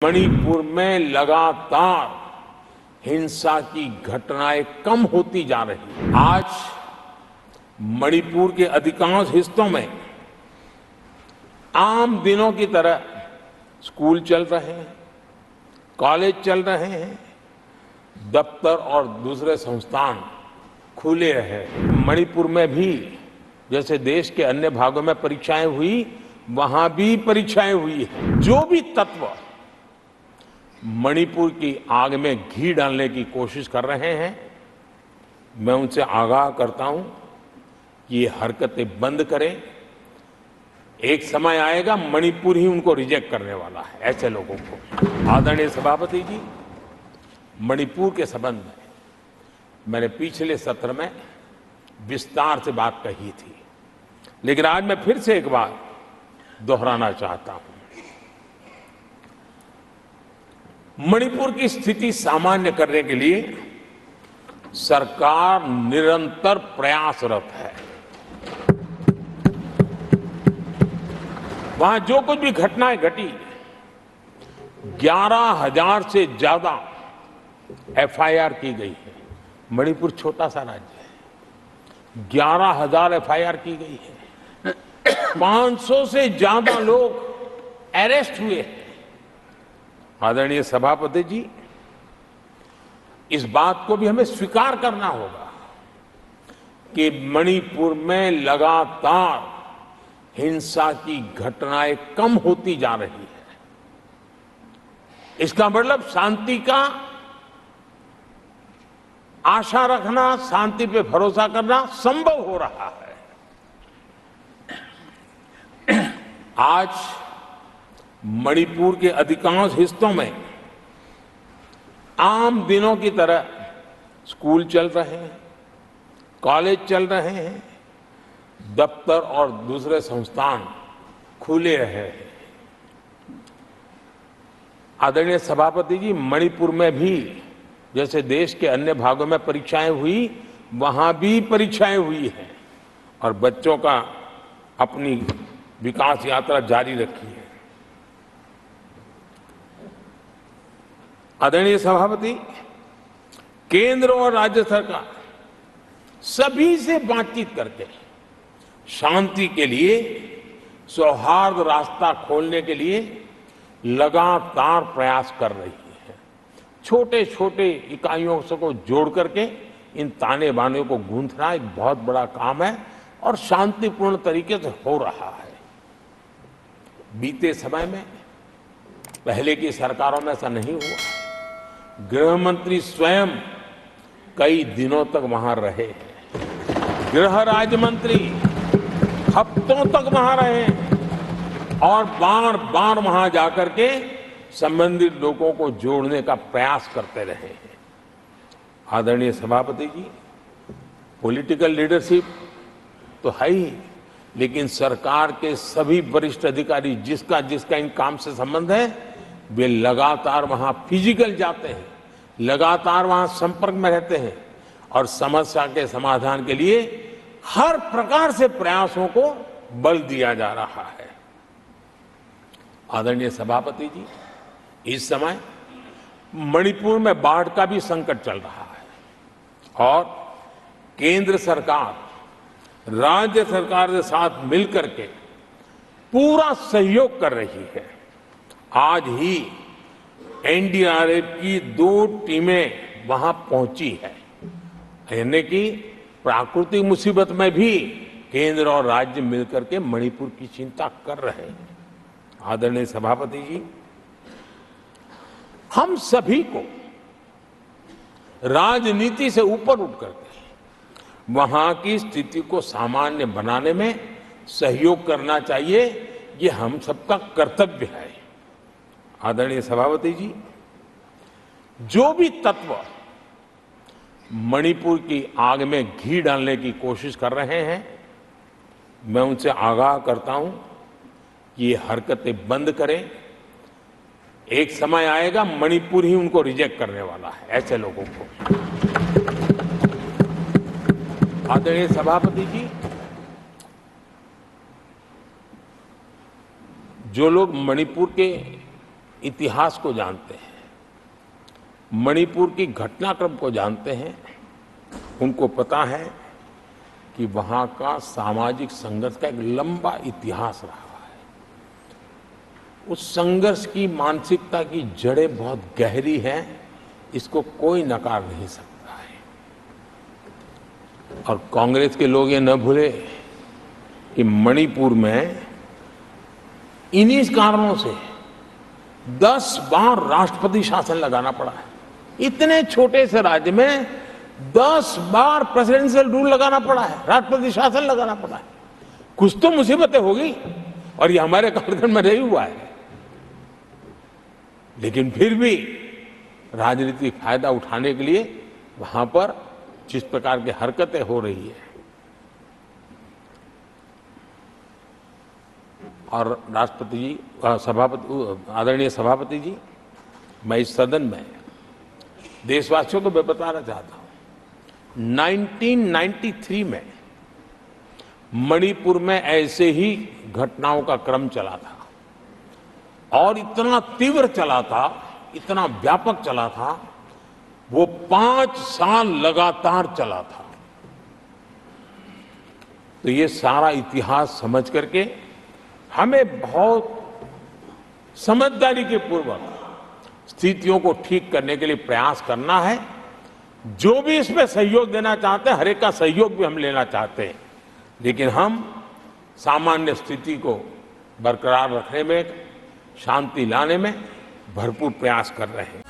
मणिपुर में लगातार हिंसा की घटनाएं कम होती जा रही हैं। आज मणिपुर के अधिकांश हिस्सों में आम दिनों की तरह स्कूल चल रहे हैं, कॉलेज चल रहे हैं, दफ्तर और दूसरे संस्थान खुले हैं। मणिपुर में भी जैसे देश के अन्य भागों में परीक्षाएं हुई, वहां भी परीक्षाएं हुई हैं। जो भी तत्व मणिपुर की आग में घी डालने की कोशिश कर रहे हैं, मैं उनसे आगाह करता हूं कि ये हरकतें बंद करें। एक समय आएगा मणिपुर ही उनको रिजेक्ट करने वाला है, ऐसे लोगों को। आदरणीय सभापति जी, मणिपुर के संबंध में मैंने पिछले सत्र में विस्तार से बात कही थी, लेकिन आज मैं फिर से एक बार दोहराना चाहता हूं। मणिपुर की स्थिति सामान्य करने के लिए सरकार निरंतर प्रयासरत है। वहां जो कुछ भी घटनाएं घटी, 11,000 से ज्यादा एफआईआर की गई है। मणिपुर छोटा सा राज्य है, 11,000 एफआईआर की गई है। 500 से ज्यादा लोग अरेस्ट हुए हैं। आदरणीय सभापति जी, इस बात को भी हमें स्वीकार करना होगा कि मणिपुर में लगातार हिंसा की घटनाएं कम होती जा रही है। इसका मतलब शांति का आशा रखना, शांति पे भरोसा करना संभव हो रहा है। आज मणिपुर के अधिकांश हिस्सों में आम दिनों की तरह स्कूल चल रहे हैं, कॉलेज चल रहे हैं, दफ्तर और दूसरे संस्थान खुले हैं। आदरणीय सभापति जी, मणिपुर में भी जैसे देश के अन्य भागों में परीक्षाएं हुई, वहां भी परीक्षाएं हुई हैं और बच्चों का अपनी विकास यात्रा जारी रखी है। आदरणीय सभापति, केंद्र और राज्य सरकार सभी से बातचीत करके शांति के लिए, सौहार्द रास्ता खोलने के लिए लगातार प्रयास कर रही है। छोटे छोटे इकाइयों को जोड़ करके इन ताने बाने को गूंथना एक बहुत बड़ा काम है और शांतिपूर्ण तरीके से हो रहा है। बीते समय में पहले की सरकारों में ऐसा नहीं हुआ। गृह मंत्री स्वयं कई दिनों तक वहां रहे, गृह राज्य मंत्री हफ्तों तक वहां रहे और बार बार वहां जाकर के संबंधित लोगों को जोड़ने का प्रयास करते रहे हैं। आदरणीय सभापति जी, पॉलिटिकल लीडरशिप तो है ही, लेकिन सरकार के सभी वरिष्ठ अधिकारी जिसका जिसका इन काम से संबंध है, वे लगातार वहां फिजिकल जाते हैं, लगातार वहां संपर्क में रहते हैं और समस्या के समाधान के लिए हर प्रकार से प्रयासों को बल दिया जा रहा है। आदरणीय सभापति जी, इस समय मणिपुर में बाढ़ का भी संकट चल रहा है और केंद्र सरकार राज्य सरकार के साथ मिलकर के पूरा सहयोग कर रही है। आज ही एनडीआरएफ की 2 टीमें वहां पहुंची है, यानी कि प्राकृतिक मुसीबत में भी केंद्र और राज्य मिलकर के मणिपुर की चिंता कर रहे हैं। आदरणीय सभापति जी, हम सभी को राजनीति से ऊपर उठ करके वहां की स्थिति को सामान्य बनाने में सहयोग करना चाहिए। ये हम सबका कर्तव्य है। आदरणीय सभापति जी, जो भी तत्व मणिपुर की आग में घी डालने की कोशिश कर रहे हैं, मैं उनसे आगाह करता हूं कि ये हरकतें बंद करें। एक समय आएगा मणिपुर ही उनको रिजेक्ट करने वाला है, ऐसे लोगों को। आदरणीय सभापति जी, जो लोग मणिपुर के इतिहास को जानते हैं, मणिपुर की घटनाक्रम को जानते हैं, उनको पता है कि वहां का सामाजिक संघर्ष का एक लंबा इतिहास रहा है। उस संघर्ष की मानसिकता की जड़ें बहुत गहरी हैं, इसको कोई नकार नहीं सकता है। और कांग्रेस के लोग ये न भूले कि मणिपुर में इन्हीं कारणों से 10 बार राष्ट्रपति शासन लगाना पड़ा है। इतने छोटे से राज्य में 10 बार प्रेसिडेंशियल रूल लगाना पड़ा है, राष्ट्रपति शासन लगाना पड़ा है। कुछ तो मुसीबतें होगी और ये हमारे कालखंड में नहीं हुआ है, लेकिन फिर भी राजनीतिक फायदा उठाने के लिए वहां पर जिस प्रकार की हरकतें हो रही है, और राष्ट्रपति जी, आदरणीय सभापति जी, मैं इस सदन में देशवासियों को मैं बताना चाहता हूं, 1993 में मणिपुर में ऐसे ही घटनाओं का क्रम चला था और इतना तीव्र चला था, इतना व्यापक चला था, वो 5 साल लगातार चला था। तो ये सारा इतिहास समझ करके हमें बहुत समझदारी के पूर्वक स्थितियों को ठीक करने के लिए प्रयास करना है। जो भी इसमें सहयोग देना चाहते हैं, हर एक का सहयोग भी हम लेना चाहते हैं, लेकिन हम सामान्य स्थिति को बरकरार रखने में, शांति लाने में भरपूर प्रयास कर रहे हैं।